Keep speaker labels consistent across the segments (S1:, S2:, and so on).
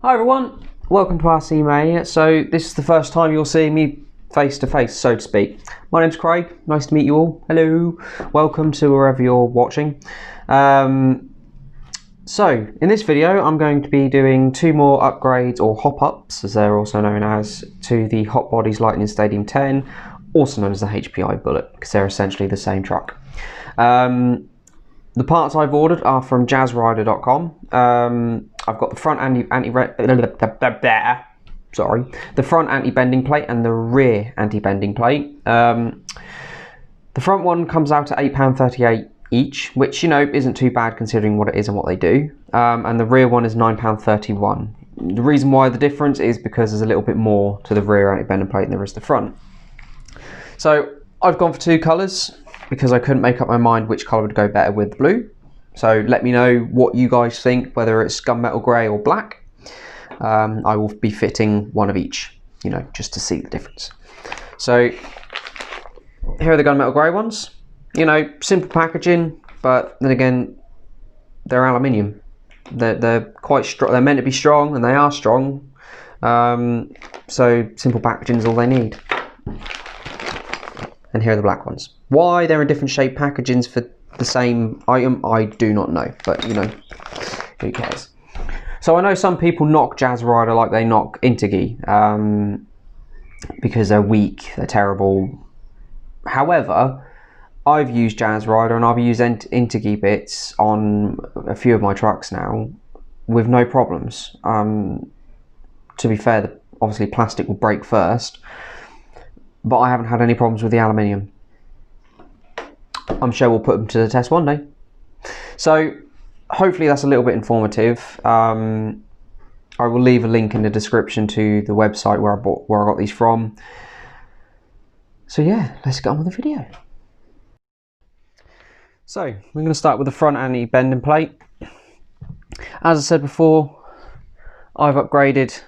S1: Hi everyone, welcome to RC Mania. So this is the first time you'll see me face to face, so to speak. My name's Craig, nice to meet you all. Hello, welcome to wherever you're watching. So in this video I'm going to be doing two more upgrades, or hop-ups as they're also known as, to the HotBodies Lightning Stadium 10, also known as the HPI Bullet, because they're essentially the same truck. The parts I've ordered are from JazRider.com. I've got the front the front anti-bending plate and the rear anti-bending plate. The front one comes out at £8.38 each, which, you know, isn't too bad considering what it is and what they do. And the rear one is £9.31. The reason why the difference is because there's a little bit more to the rear anti-bending plate than there is the front. So I've gone for two colours, because I couldn't make up my mind which colour would go better with the blue. So let me know what you guys think, whether it's gunmetal grey or black. I will be fitting one of each, you know, just to see the difference. So here are the gunmetal grey ones. You know, simple packaging, but then again, they're aluminium. They're quite strong. They're meant to be strong, and they are strong. So simple packaging is all they need. And here are the black ones. Why they're in different shape packagings for the same item, I do not know, but you know, who cares? So I know some people knock JazRider like they knock Intergy, because they're weak, they're terrible. However, I've used JazRider and I've used Intergy bits on a few of my trucks now with no problems. To be fair, obviously plastic will break first, but I haven't had any problems with the aluminium. I'm sure we'll put them to the test one day. So hopefully that's a little bit informative. I will leave a link in the description to the website where I got these from. So yeah, let's get on with the video. So we're going to start with the front anti-bending plate. As I said before, I've upgraded.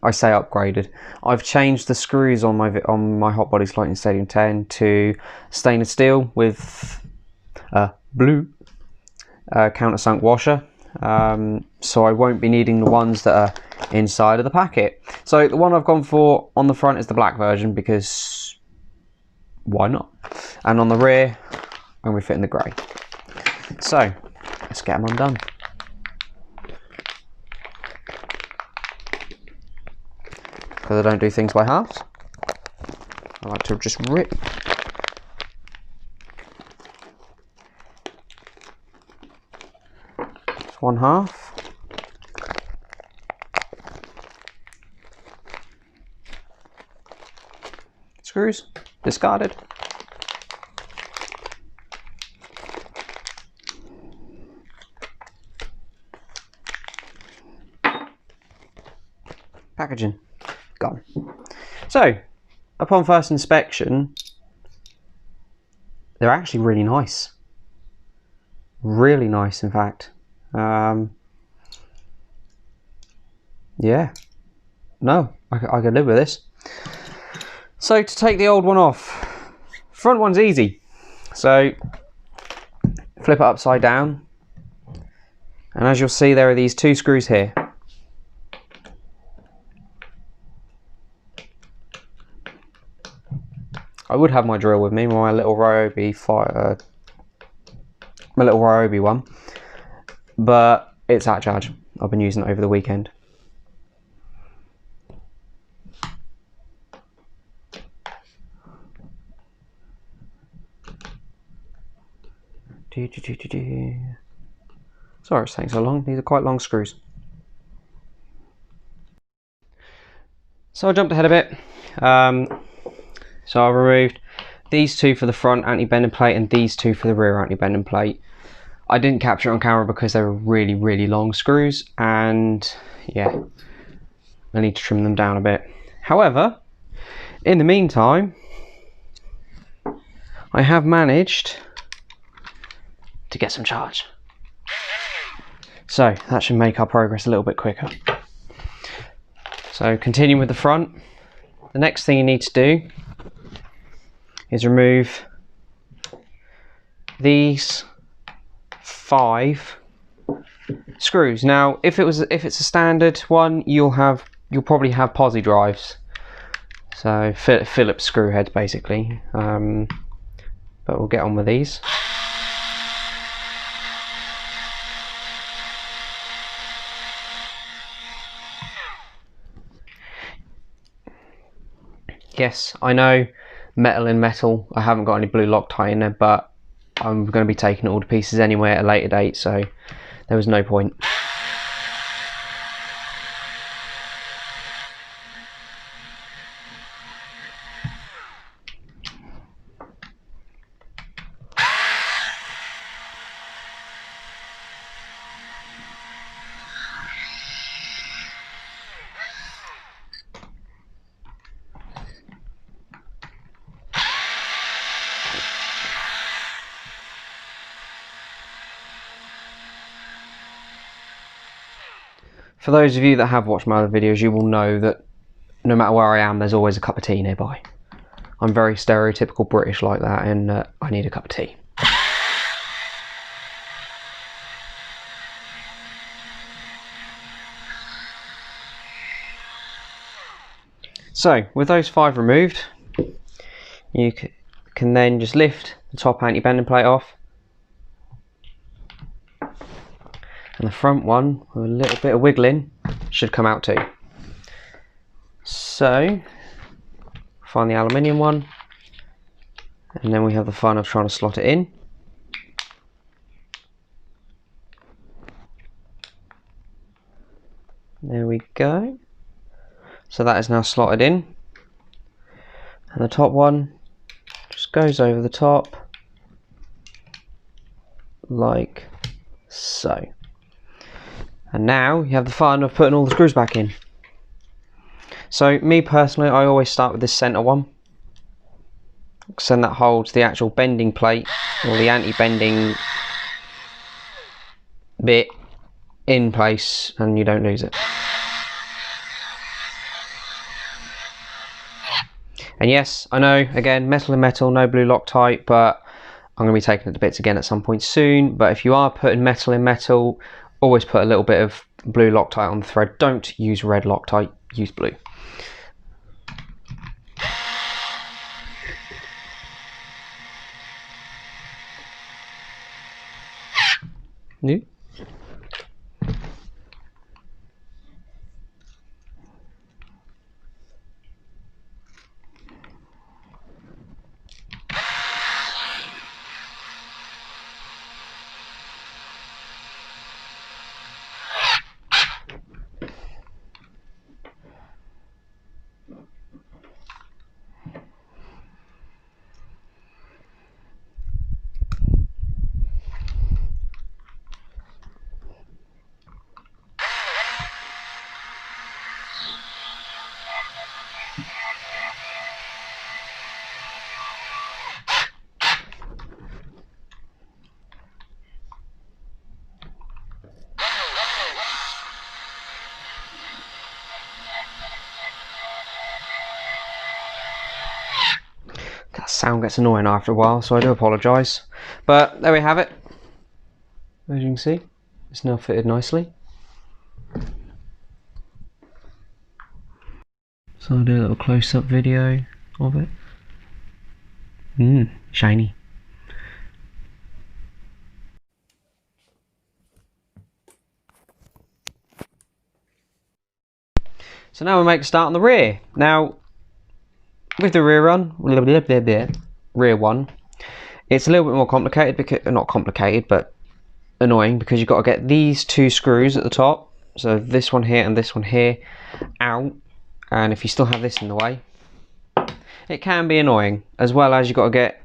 S1: I say upgraded. I've changed the screws on my HotBodies Lightning Stadium 10 to stainless steel with blue countersunk washer. So I won't be needing the ones that are inside of the packet. So the one I've gone for on the front is the black version, because why not? And on the rear, I'm going to fit in the grey. So let's get them undone. Because I don't do things by halves. I like to just rip. It's one half. Screws discarded. Packaging gone. So upon first inspection, they're actually really nice. Really nice, in fact. Yeah, no, I could live with this. So to take the old one off, front one's easy. So flip it upside down, and as you'll see, there are these two screws here. I would have my drill with me, my little Ryobi one, but it's at charge. I've been using it over the weekend. Sorry it's taking so long, these are quite long screws. So I jumped ahead a bit. So I removed these two for the front anti-bending plate and these two for the rear anti-bending plate. I didn't capture it on camera because they were really, really long screws, and yeah, I need to trim them down a bit. However, in the meantime, I have managed to get some charge. So that should make our progress a little bit quicker. So continuing with the front, the next thing you need to do is remove these 5 screws. Now, if it's a standard one, you'll probably have posi drives, so Phillips screw heads basically. But we'll get on with these. Yes, I know, metal in metal. I haven't got any blue Loctite in there, but I'm going to be taking it all to pieces anyway at a later date, so there was no point. For those of you that have watched my other videos, you will know that no matter where I am, there's always a cup of tea nearby. I'm very stereotypical British like that, and I need a cup of tea. So, with those 5 removed, you can then just lift the top anti-bending plate off. And the front one, with a little bit of wiggling, should come out too. So, find the aluminium one, and then we have the fun of trying to slot it in. There we go. So that is now slotted in. And the top one just goes over the top, like so. And now you have the fun of putting all the screws back in. So me personally, I always start with this centre one, because then that holds the actual bending plate or the anti-bending bit in place and you don't lose it. And yes, I know, again, metal and metal, no blue Loctite, but I'm going to be taking it to bits again at some point soon. But if you are putting metal in metal, always put a little bit of blue Loctite on the thread. Don't use red Loctite, use blue. New. That sound gets annoying after a while, so I do apologise. But there we have it. As you can see, it's now fitted nicely. So I'll do a little close-up video of it. Shiny. So now we make a start on the rear. Now, with the rear one, it's a little bit more complicated, because not complicated, but annoying, because you've got to get these 2 screws at the top, so this one here and this one here, out. And if you still have this in the way, it can be annoying, as well as you've got to get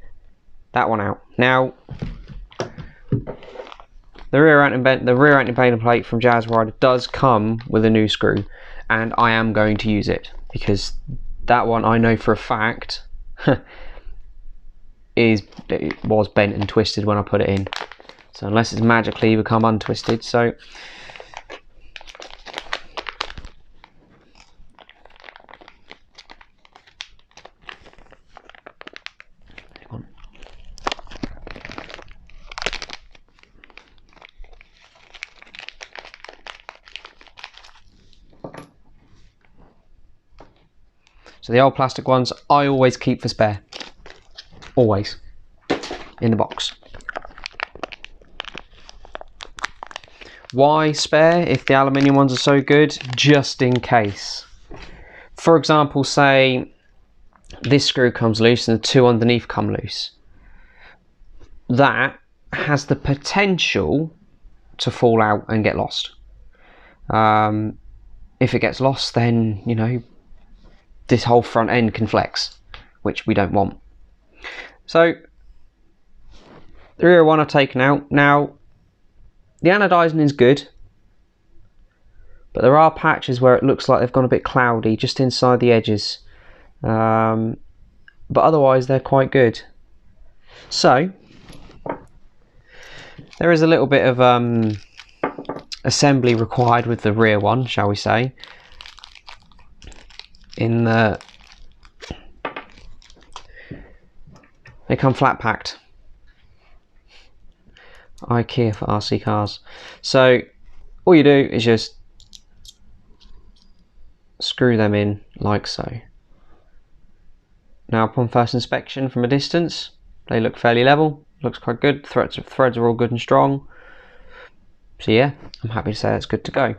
S1: that one out. Now, the rear anti-bending plate from JazRider does come with a new screw, and I am going to use it, because that one I know for a fact it was bent and twisted when I put it in. So unless it's magically become untwisted, so So the old plastic ones I always keep for spare. Always. In the box. Why spare if the aluminium ones are so good? Just in case. For example, say this screw comes loose and the two underneath come loose. That has the potential to fall out and get lost. If it gets lost, then, you know, this whole front end can flex, which we don't want. So the rear one I've taken out. Now, the anodizing is good, but there are patches where it looks like they've gone a bit cloudy just inside the edges. But otherwise they're quite good. So there is a little bit of assembly required with the rear one, shall we say. They come flat packed. IKEA for RC cars. So all you do is just screw them in like so. Now upon first inspection from a distance, they look fairly level, looks quite good, threads are all good and strong. So yeah, I'm happy to say it's good to go.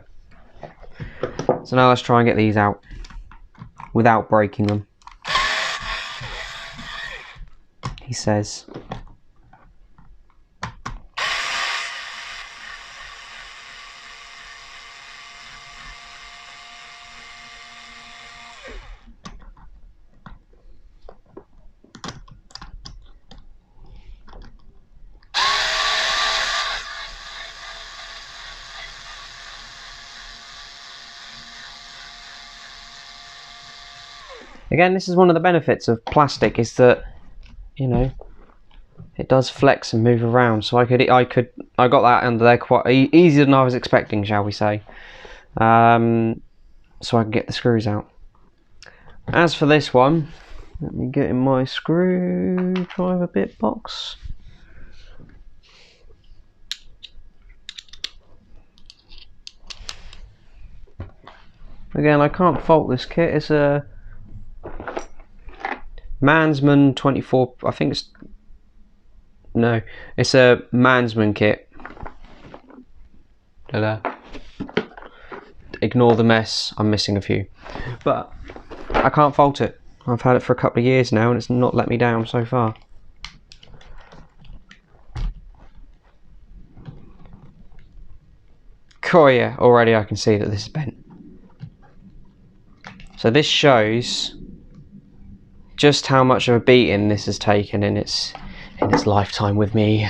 S1: So now let's try and get these out without breaking them. He says. Again, this is one of the benefits of plastic, is that, you know, it does flex and move around. So I got that under there quite easier than I was expecting, shall we say. So I can get the screws out. As for this one, let me get in my screwdriver bit box. Again, I can't fault this kit. It's a Mansman 24, I think it's, no, it's a Mansman kit. Ignore the mess, I'm missing a few. But I can't fault it. I've had it for a couple of years now and it's not let me down so far. Oh yeah, already I can see that this is bent. So this shows just how much of a beating this has taken in its lifetime with me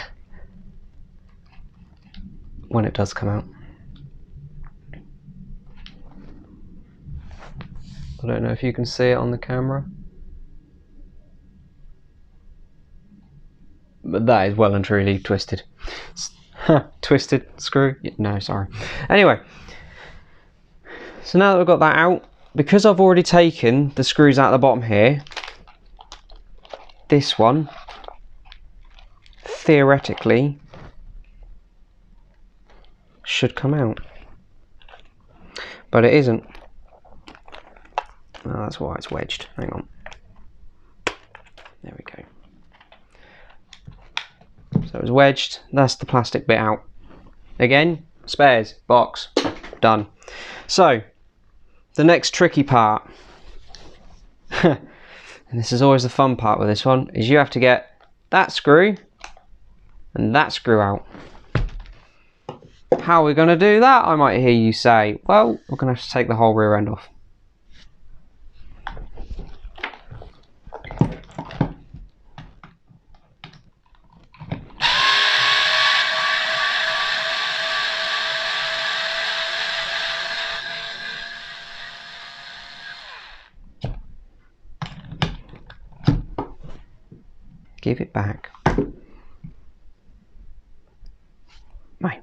S1: when it does come out. I don't know if you can see it on the camera, but that is well and truly twisted. Twisted screw? No, sorry. Anyway, so now that we've got that out, because I've already taken the screws out of the bottom here, this one theoretically should come out, but it isn't. Oh, that's why it's wedged. Hang on. There we go. So it was wedged. That's the plastic bit out. Again, spares, box, done. So the next tricky part, and this is always the fun part with this one, is you have to get that screw and that screw out. How are we going to do that, I might hear you say? Well, we're going to have to take the whole rear end off. Give it back. Right.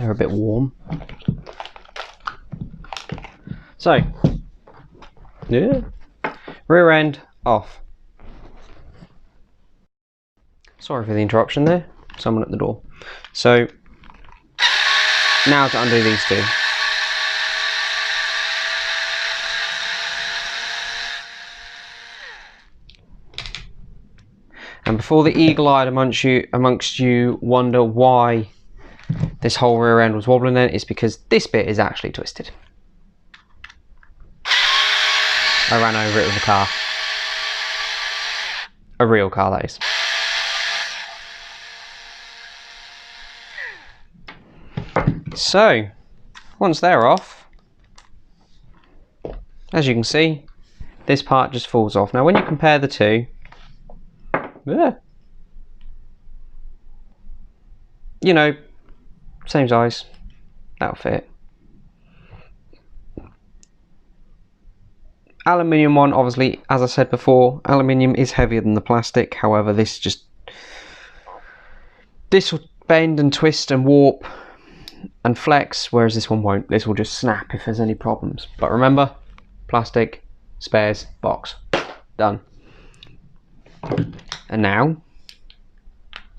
S1: They're a bit warm. So, yeah, rear end off. Sorry for the interruption there, someone at the door. So, now to undo these two. And before the eagle-eyed amongst you wonder why this whole rear end was wobbling, then it's because this bit is actually twisted. I ran over it with a car. A real car, that is. So, once they're off, as you can see, this part just falls off. Now when you compare the two, you know, same size, that'll fit. Aluminium one, obviously, as I said before, aluminium is heavier than the plastic. However, this will bend and twist and warp and flex, whereas this one won't. This will just snap if there's any problems. But remember, plastic, spares, box, done. And now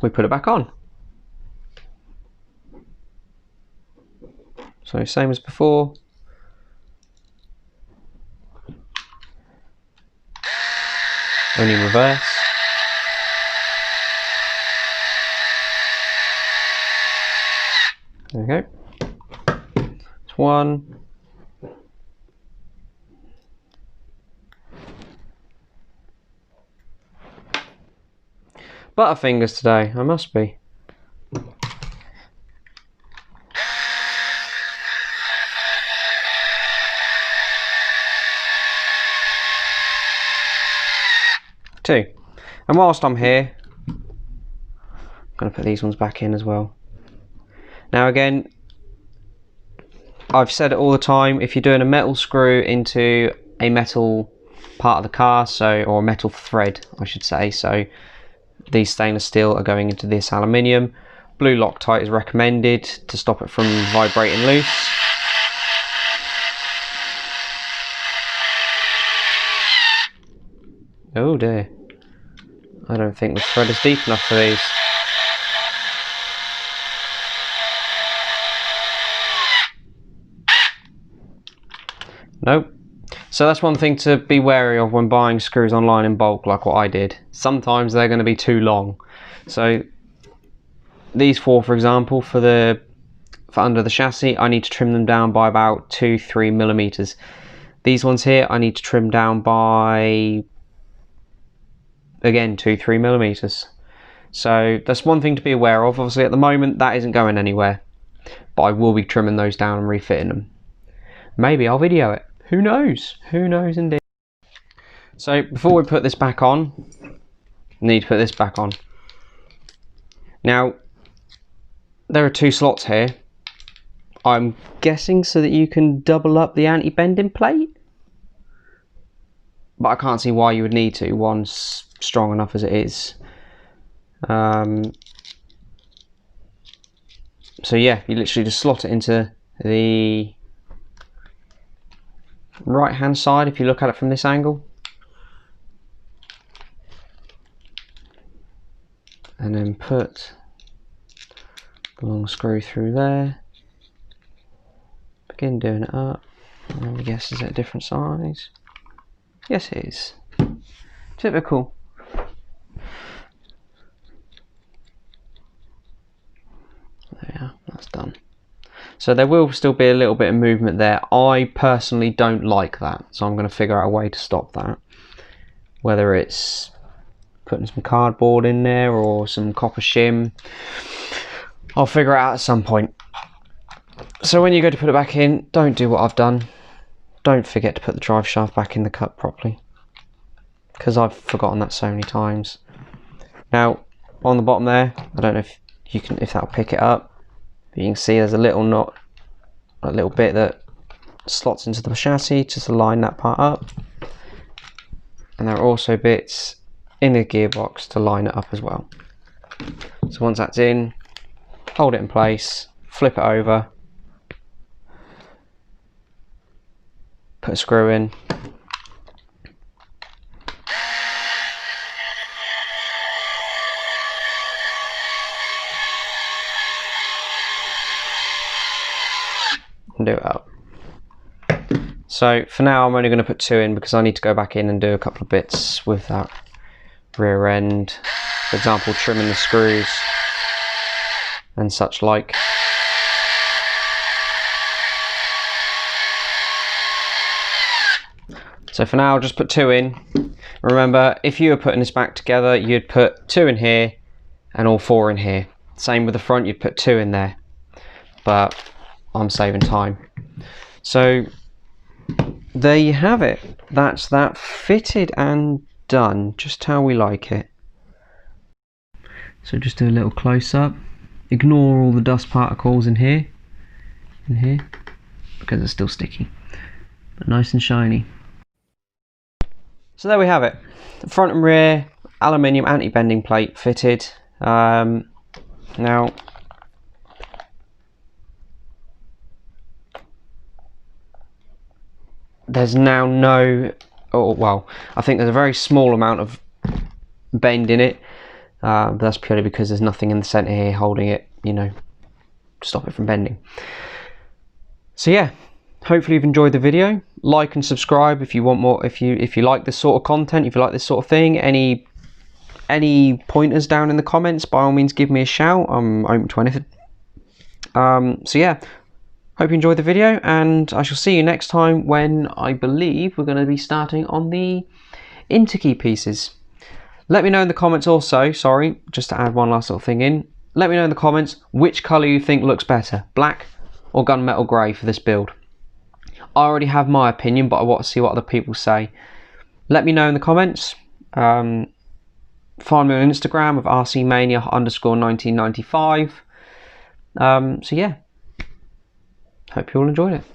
S1: we put it back on. So same as before. Only in reverse. There we go. It's one. Butterfingers today, I must be. Two. And whilst I'm here, I'm going to put these ones back in as well. Now again, I've said it all the time, if you're doing a metal screw into a metal part of the car, or a metal thread I should say, so these stainless steel are going into this aluminium. Blue Loctite is recommended to stop it from vibrating loose. Oh dear, I don't think the thread is deep enough for these. Nope. So that's one thing to be wary of when buying screws online in bulk, like what I did. Sometimes they're going to be too long. So these four, for example, for under the chassis, I need to trim them down by about 2-3 millimeters. These ones here, I need to trim down by, again, 2-3 millimeters. So that's one thing to be aware of. Obviously, at the moment, that isn't going anywhere, but I will be trimming those down and refitting them. Maybe I'll video it. Who knows? Who knows indeed. So before we put this back on, we need to put this back on. Now, there are two slots here. I'm guessing so that you can double up the anti-bending plate. But I can't see why you would need to. One's strong enough as it is. So yeah, you literally just slot it into the right hand side if you look at it from this angle, and then put the long screw through there, begin doing it up. I guess is it a different size? Yes it is. Typical. There we are, that's done. So there will still be a little bit of movement there. I personally don't like that, so I'm going to figure out a way to stop that. Whether it's putting some cardboard in there or some copper shim, I'll figure it out at some point. So when you go to put it back in, don't do what I've done. Don't forget to put the drive shaft back in the cup properly, because I've forgotten that so many times. Now on the bottom there, I don't know if that'll pick it up. You can see there's a little knot, a little bit that slots into the chassis just to line that part up, and there are also bits in the gearbox to line it up as well. So once that's in, hold it in place, flip it over, put a screw in, and do it up. So for now I'm only going to put 2 in because I need to go back in and do a couple of bits with that rear end, for example trimming the screws and such like. So for now I'll just put 2 in. Remember, if you were putting this back together, you'd put 2 in here and all 4 in here. Same with the front, you'd put 2 in there, but I'm saving time. So there you have it. That's that fitted and done, just how we like it. So just do a little close-up. Ignore all the dust particles in here, because it's still sticky, but nice and shiny. So there we have it. The front and rear aluminium anti-bending plate fitted. Now there's now no, well, I think there's a very small amount of bend in it, but that's purely because there's nothing in the center here holding it, you know, to stop it from bending. So yeah, hopefully you've enjoyed the video. Like and subscribe if you want more, if you like this sort of content, if you like this sort of thing. Any pointers down in the comments, by all means give me a shout. I'm open to anything. So yeah, hope you enjoyed the video, and I shall see you next time when I believe we're going to be starting on the interkey pieces. Let me know in the comments also, sorry, just to add one last little thing in. Let me know in the comments which colour you think looks better, black or gunmetal grey for this build. I already have my opinion, but I want to see what other people say. Let me know in the comments. Find me on Instagram with rcmania_1995. So yeah, hope you all enjoyed it.